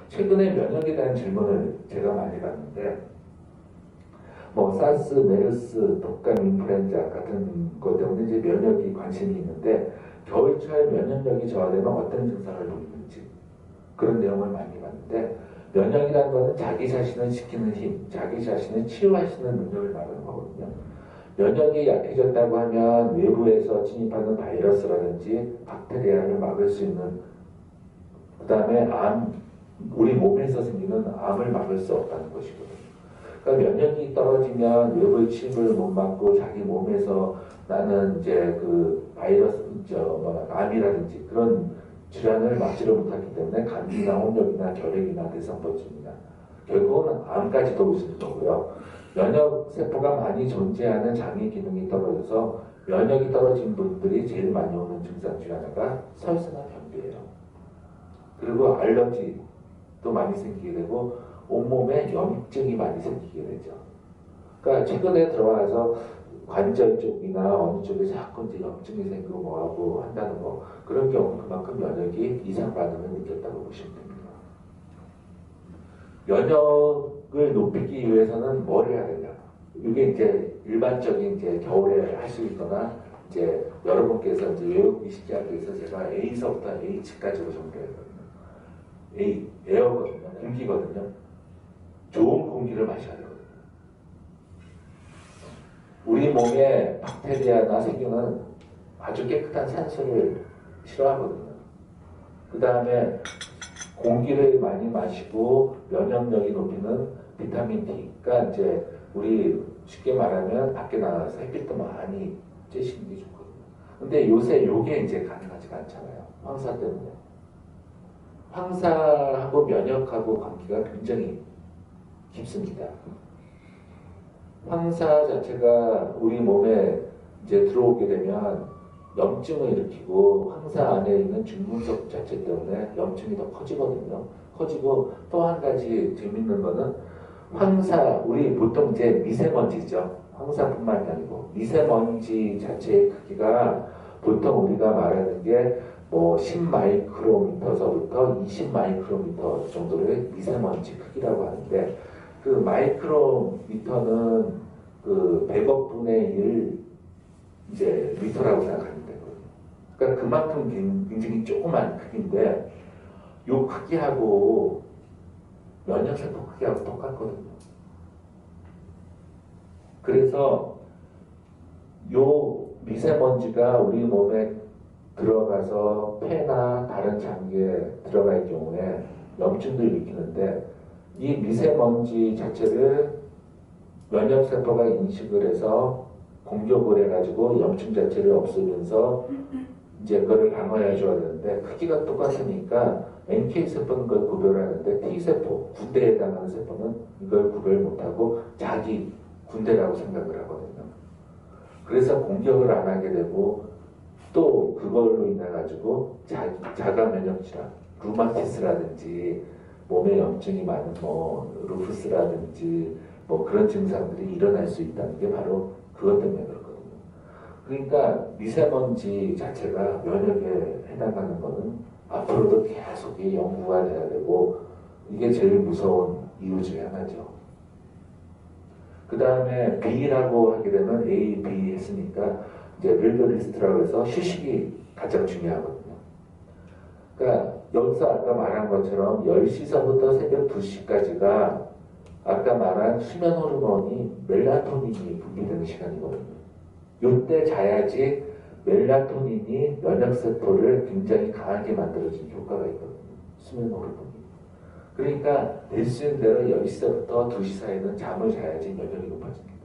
최근에 면역에 대한 질문을 제가 많이 받는데, 뭐 사스, 메르스, 독감, 인플루엔자 같은 것 때문에 이제 면역이 관심이 있는데 겨울철 면역력이 저하되면 어떤 증상을 보이는지 그런 내용을 많이 봤는데, 면역이라는 것은 자기 자신을 지키는 힘, 자기 자신을 치유할 수 있는 능력을 말하는 거거든요. 면역이 약해졌다고 하면 외부에서 침입하는 바이러스라든지 박테리아를 막을 수 있는, 그 다음에 우리 몸에서 생기는 암을 막을 수 없다는 것이거든요. 그러니까 면역이 떨어지면 외부의 침입을 못 막고 자기 몸에서 나는 이제 그 바이러스, 암이라든지 그런 질환을 막지를 못하기 때문에 감기나 홍역이나 결핵이나 대성통증이나 결국은 암까지도 올 수 있는 거고요. 면역 세포가 많이 존재하는 장의 기능이 떨어져서 면역이 떨어진 분들이 제일 많이 오는 증상 중 하나가 설사나 변비예요. 그리고 알러지도 많이 생기게 되고 온몸에 염증이 많이 생기게 되죠. 그러니까 최근에 들어와서 관절 쪽이나 어느 쪽에 자꾸 이제 염증이 생기고 뭐하고 한다는 거, 그런 경우는 그만큼 면역이 이상 반응을 느꼈다고 보시면 됩니다. 면역을 높이기 위해서는 뭘 해야 되냐? 이게 이제 일반적인 이제 겨울에 할 수 있거나 이제 여러분께서 이제 외우기 쉽게 하기 위해서 제가 A서부터 H까지로 정리했거든요. A, 에어거든요. 공기거든요. 좋은 공기를 마셔야 되거든요. 우리 몸에 박테리아나 세균은 아주 깨끗한 산소를 싫어하거든요. 그 다음에 공기를 많이 마시고 면역력이 높이는 비타민 D. 그러니까 이제 우리 쉽게 말하면 밖에 나가서 햇빛도 많이 쬐시는 게 좋거든요. 근데 요새 요게 이제 가능하지가 않잖아요. 황사 때문에. 황사하고 면역하고 관계가 굉장히 깊습니다. 황사 자체가 우리 몸에 이제 들어오게 되면 염증을 일으키고 황사 안에 있는 중금속 자체 때문에 염증이 더 커지거든요. 커지고 또 한 가지 재밌는 거는 황사, 우리 보통 이제 미세먼지죠. 황사뿐만이 아니고 미세먼지 자체의 크기가 보통 우리가 말하는 게 뭐 10마이크로미터서부터 20마이크로미터 정도의 미세먼지 크기라고 하는데, 그 마이크로미터는 그 100억 분의 1 이제 미터라고 생각하면 되거든요. 그러니까 그만큼 굉장히 조그만 크기인데 요 크기하고 면역세포 크기하고 똑같거든요. 그래서 요 미세먼지가 우리 몸에 들어가서 폐나 다른 장기에 들어갈 경우에 염증도 일으키는데, 이 미세먼지 자체를 면역세포가 인식을 해서 공격을 해가지고 염증 자체를 없애면서 이제 그걸 방어해 줘야 되는데, 크기가 똑같으니까 NK세포는 그걸 구별하는데 T세포, 군대에 해당하는 세포는 이걸 구별 못하고 자기 군대라고 생각을 하거든요. 그래서 공격을 안 하게 되고, 또 그걸로 인해 가지고 자가 면역 질환, 루마티스라든지 몸에 염증이 많은 뭐 루푸스라든지 뭐 그런 증상들이 일어날 수 있다는 게 바로 그것 때문에 그렇거든요. 그러니까 미세먼지 자체가 면역에 해당하는 거는 앞으로도 계속 연구가 돼야 되고, 이게 제일 무서운 이유 중에 하나죠. 그 다음에 B라고 하게 되면 A, B 했으니까 이제 빌드리스트라고 해서 휴식이 가장 중요하거든요. 그러니까 여기서 아까 말한 것처럼 10시서부터 새벽 2시까지가 아까 말한 수면 호르몬이 멜라토닌이 분비되는 시간이거든요. 이때 자야지 멜라토닌이 면역세포를 굉장히 강하게 만들어주는 효과가 있거든요. 수면 호르몬이. 그러니까 될 수 있는 대로 10시부터 2시 사이는 잠을 자야지 면역이 높아집니다.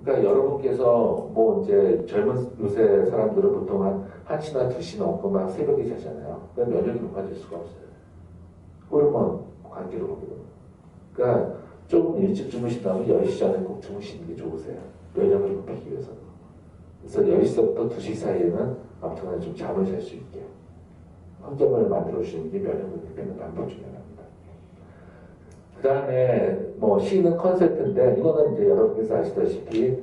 그러니까 여러분께서 뭐 이제 젊은 요새 사람들은 보통 한 1시나 2시 넘고 막 새벽에 자잖아요. 그러니까 면역이 높아질 수가 없어요. 호르몬 관계로 보게 되면. 그러니까 조금 일찍 주무신다면 10시 전에 꼭 주무시는 게 좋으세요. 면역을 높이기 위해서. 그래서 10시부터 2시 사이에는 아무튼 좀 잠을 잘 수 있게 환경을 만들어주는 게 면역을 높이는 방법 중에 하나입니다. 그 다음에 뭐 C는 컨설트인데, 이거는 이제 여러분께서 아시다시피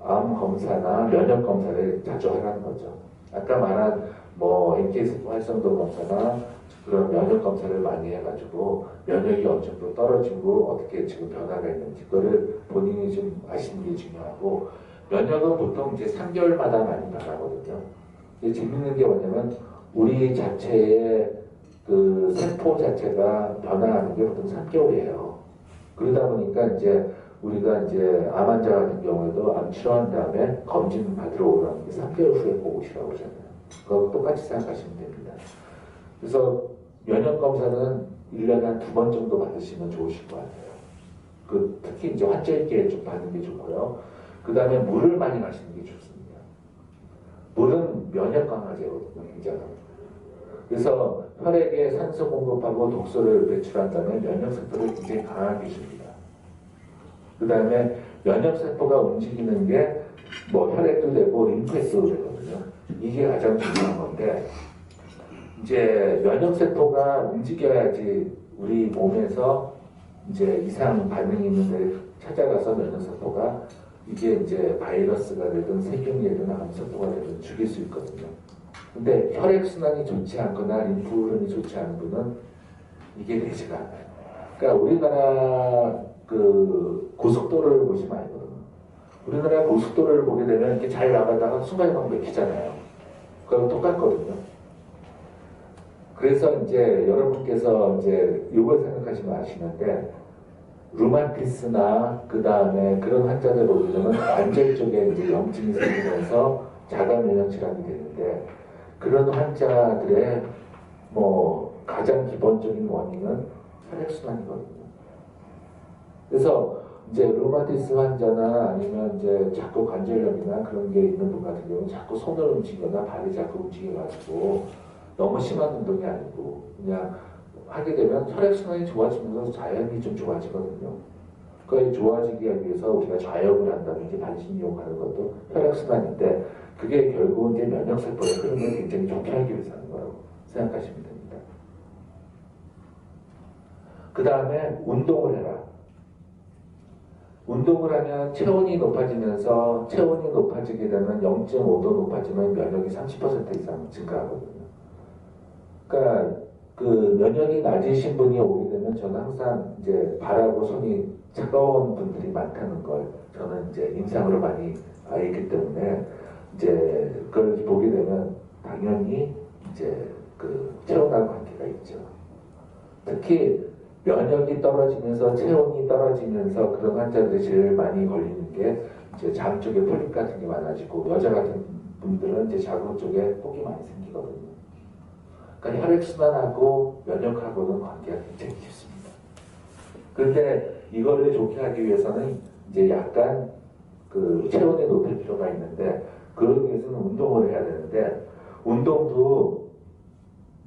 암 검사나 면역 검사를 자주 하라는 거죠. 아까 말한 뭐 NK세포 활성도 검사나 그 그런 면역 검사를 많이 해가지고 면역이 어느 정도 떨어지고 어떻게 지금 변화가 있는지 그거를 본인이 좀 아시는 게 중요하고 면역은 보통 이제 3개월마다 많이 변하거든요. 이게 재밌는 게 뭐냐면 우리 자체의 그 세포 자체가 변화하는 게 보통 3개월이에요. 그러다 보니까 이제 우리가 이제 암 환자 같은 경우에도 암 치료한 다음에 검진 받으러 오라는 게 3개월 후에 꼭 오시라고 그러잖아요. 그거 똑같이 생각하시면 됩니다. 그래서 면역 검사는 1년에 한 2번 정도 받으시면 좋으실 것 같아요. 특히 이제 환절기에 좀 받는 게 좋고요. 그 다음에 물을 많이 마시는 게 좋습니다. 물은 면역 강화제거든요, 굉장히. 그래서 혈액에 산소 공급하고 독소를 배출한 다음에 면역세포를 굉장히 강하게 해줍니다. 그 다음에 면역세포가 움직이는 게 뭐 혈액도 되고 림프에도 되거든요. 이게 가장 중요한 건데 이제 면역세포가 움직여야지 우리 몸에서 이제 이상 반응이 있는데 찾아가서 면역세포가 이게 이제 바이러스가 되든 세균이 되든 암세포가 되든 죽일 수 있거든요. 근데 혈액순환이 좋지 않거나 림프 흐름이 좋지 않은 분은 이게 되지가 않아요. 그러니까 우리나라 그 고속도로를 보시면 알거든요. 우리나라 고속도로를 보게 되면 이렇게 잘 나가다가 순간이동 막히잖아요. 그건 똑같거든요. 그래서 이제 여러분께서 이제 이걸 생각하시면 아시는데 루마티스나 그 다음에 그런 환자들 보게 되면 관절 쪽에 이제 염증이 생기면서 자가 면역 질환이 되는데 그런 환자들의 뭐 가장 기본적인 원인은 혈액순환이거든요. 그래서 이제 루마티스 환자나 아니면 이제 자꾸 관절염이나 그런 게 있는 분 같은 경우는 자꾸 손을 움직이거나 발이 자꾸 움직여가지고 너무 심한 운동이 아니고 그냥 하게 되면 혈액순환이 좋아지면서 자연히 좀 좋아지거든요. 그게 좋아지기 위해서 우리가 좌욕을 한다든지 반신욕 하는 것도 혈액순환인데 그게 결국은 이제 면역세포의 흐름을 굉장히 좋게 하기 위해서 하는 거라고 생각하시면 됩니다. 그 다음에 운동을 해라. 운동을 하면 체온이 높아지면서 체온이 높아지게 되면 0.5도 높아지면 면역이 30% 이상 증가하거든요. 그러니까 그 면역이 낮으신 분이 오게 되면 저는 항상 이제 발하고 손이 차가운 분들이 많다는 걸 저는 이제 임상으로 많이 알기 때문에 이제 그걸 보게 되면 당연히 이제 그 체온하고 관계가 있죠. 특히 면역이 떨어지면서 체온이 떨어지면서 그런 환자들이 제일 많이 걸리는 게 이제 장 쪽에 폴립 같은 게 많아지고 여자 같은 분들은 이제 자궁 쪽에 폭이 많이 생기거든요. 그러니까 혈액순환하고 면역하고는 관계가 굉장히 깊습니다. 그런데 이거를 좋게 하기 위해서는 이제 약간 그 체온을 높일 필요가 있는데 그러기 위해서는 운동을 해야 되는데 운동도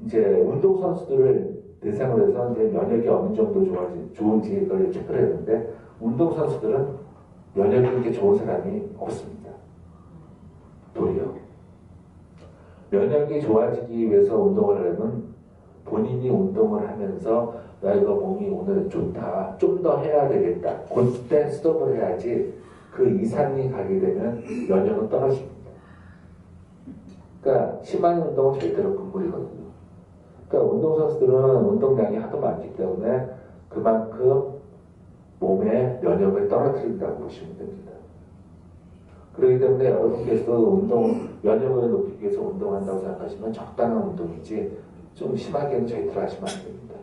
이제 운동선수들을 대상으로 해서 이제 면역이 어느 정도 좋은지 그걸 체크를 했는데 운동선수들은 면역이 그렇게 좋은 사람이 없습니다. 도리어. 면역이 좋아지기 위해서 운동을 하려면 본인이 운동을 하면서 나 이거 몸이 오늘 좋다. 좀 더 해야 되겠다. 그때 스톱을 해야지 그 이상이 가게 되면 면역은 떨어집니다. 그러니까 심한 운동은 절대로 금물이거든요. 그러니까 운동선수들은 운동량이 하도 많기 때문에 그만큼 몸의 면역을 떨어뜨린다고 보시면 됩니다. 그렇기 때문에 여러분께서도 면역을 높이기 위해서 운동한다고 생각하시면 적당한 운동이지 좀 심하게는 절대로 하시면 안 됩니다.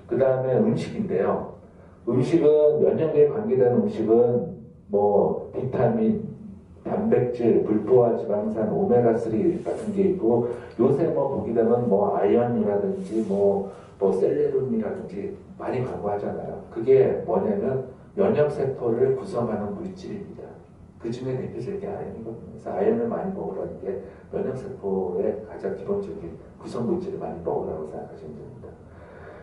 그 다음에 음식인데요. 음식은 면역에 관계된 음식은 뭐 비타민, 단백질, 불포화 지방산, 오메가3 같은 게 있고 요새 뭐 보게 되면 뭐 아연이라든지 뭐 셀레늄이라든지 많이 광고하잖아요. 그게 뭐냐면 면역세포를 구성하는 물질입니다. 그 중에 대표적인 게 아연이거든요. 그래서 아연을 많이 먹으라는 게 면역세포의 가장 기본적인 구성 물질을 많이 먹으라고 생각하시면 됩니다.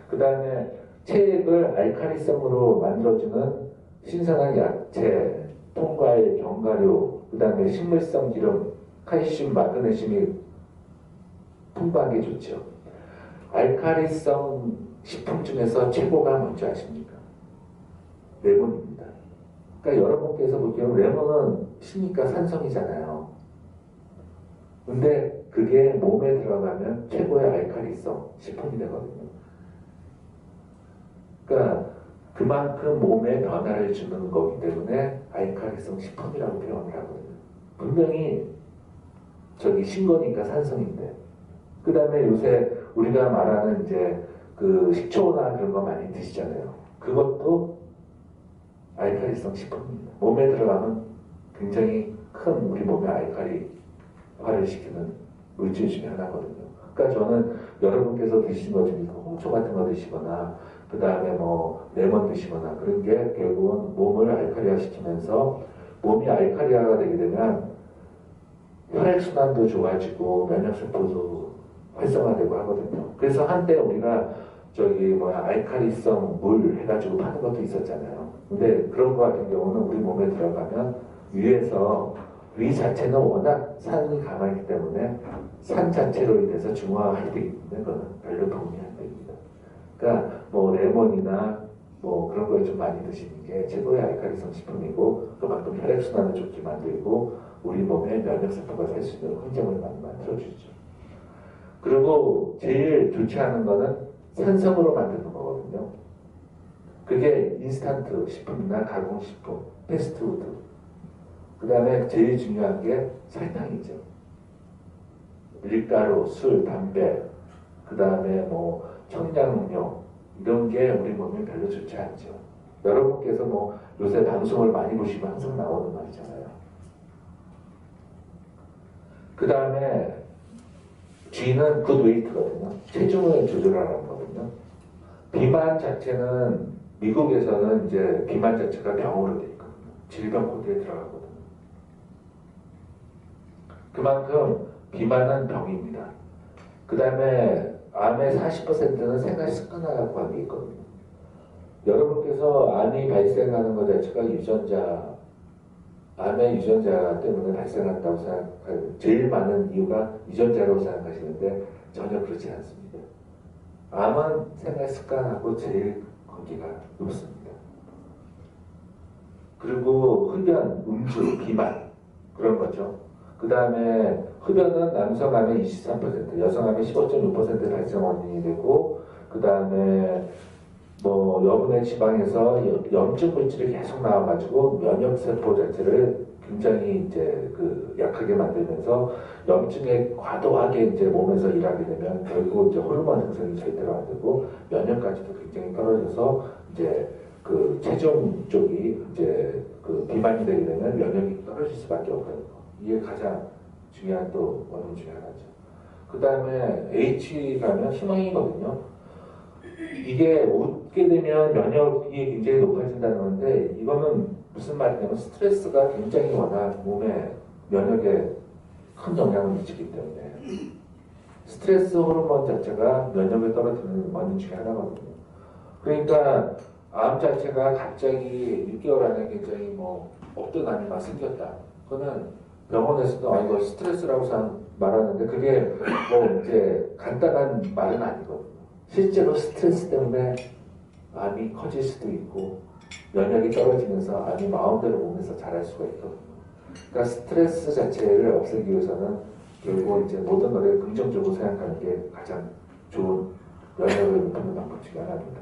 그 다음에 체액을 알칼리성으로 만들어주는 신선한 야채, 통과일, 견과류, 그 다음에 식물성 기름, 칼슘, 마그네슘이 풍부하게 좋죠. 알칼리성 식품 중에서 최고가 뭔지 아십니까? 레몬입니다. 그러니까 여러분께서 보기에는 레몬은 시니까 산성이잖아요. 근데 그게 몸에 들어가면 최고의 알칼리성 식품이 되거든요. 그러니까 그만큼 몸에 변화를 주는 거기 때문에 알칼리성 식품이라고 표현을 하거든요. 분명히 저기 신거니까 산성인데, 그 다음에 요새 우리가 말하는 이제 그 식초나 그런 거 많이 드시잖아요. 그것도 알칼리성 식품입니다. 몸에 들어가면 굉장히 큰 우리 몸의 알칼리화를 시키는 물질 중에 하나거든요. 그러니까 저는 여러분께서 드시는 것 중에서 홍초 같은 거 드시거나 그 다음에 뭐 레몬 드시거나 그런 게 결국은 몸을 알칼리화 시키면서 몸이 알칼리화가 되게 되면 혈액순환도 좋아지고 면역세포도 활성화되고 하거든요. 그래서 한때 우리가 저기 뭐야 알칼리성 물 해가지고 파는 것도 있었잖아요. 근데 그런 거 같은 경우는 우리 몸에 들어가면 위 자체는 워낙 산이 강하기 때문에 산 자체로 인해서 중화하게 되기 때문에 그거는 별로 도움이 안 됩니다. 그러니까 뭐 레몬이나 뭐 그런 걸 좀 많이 드시는 게 최고의 알칼리성 식품이고 그만큼 혈액순환을 좋게 만들고 우리 몸에 면역세포가 살 수 있는 환경을 많이 만들어주죠. 그리고 제일 좋지 않은 거는 산성으로 만드는 거거든요. 그게 인스턴트 식품이나 가공식품, 패스트푸드. 그 다음에 제일 중요한 게 설탕이죠. 밀가루, 술, 담배, 그 다음에 뭐 청량음료 이런 게 우리 몸에 별로 좋지 않죠. 여러분께서 뭐 요새 방송을 많이 보시면 항상 나오는 말이잖아요. 그 다음에 G는 굿웨이트거든요. 체중을 조절하는 거거든요. 비만 자체는 미국에서는 이제 비만 자체가 병으로 돼 있거든요. 질병 코드에 들어가거든요. 그만큼 비만은 병입니다. 그 다음에 암의 40%는 생활 습관하고 관계 있거든요. 여러분께서 암이 발생하는 것 자체가 암의 유전자 때문에 발생한다고 생각하는 제일 많은 이유가 유전자라고 생각하시는데 전혀 그렇지 않습니다. 암은 생활 습관하고 제일 관계가 높습니다. 그리고 흡연, 음주, 비만 그런 거죠. 그 다음에 흡연은 남성 암의 23%, 여성 암의 15.6% 발생 원인이 되고 그 다음에 뭐 여분의 지방에서 염증 물질이 계속 나와가지고 면역세포 자체를 굉장히 이제 그 약하게 만들면서 염증에 과도하게 이제 몸에서 일하게 되면 결국 이제 호르몬 생성이 절대로 안 되고 면역까지도 굉장히 떨어져서 이제 그 체중 쪽이 이제 그 비만이 되게 되면 면역이 떨어질 수밖에 없거든요. 이게 가장 중요한 또 원인 중에 하나죠. 그 다음에 H 가면 희망이거든요. 이게 웃게 되면 면역이 굉장히 높아진다는 건데 이거는 무슨 말이냐면 스트레스가 굉장히 워낙 몸에 면역에 큰 영향을 미치기 때문에 스트레스 호르몬 자체가 면역을 떨어뜨리는 원인 중에 하나거든요. 그러니까 암 자체가 갑자기 6개월 안에 굉장히 뭐 없던 암이 막 생겼다. 그거는 병원에서도 이거 스트레스라고 말하는데 그게 뭐 이제 간단한 말은 아니거든요. 실제로 스트레스 때문에 암이 커질 수도 있고 면역이 떨어지면서 암이 마음대로 몸에서 자랄 수가 있거든요. 그러니까 스트레스 자체를 없애기 위해서는 결국 이제 모든 거를 긍정적으로 생각하는 게 가장 좋은 면역을 높이는 방법 중에 하나입니다.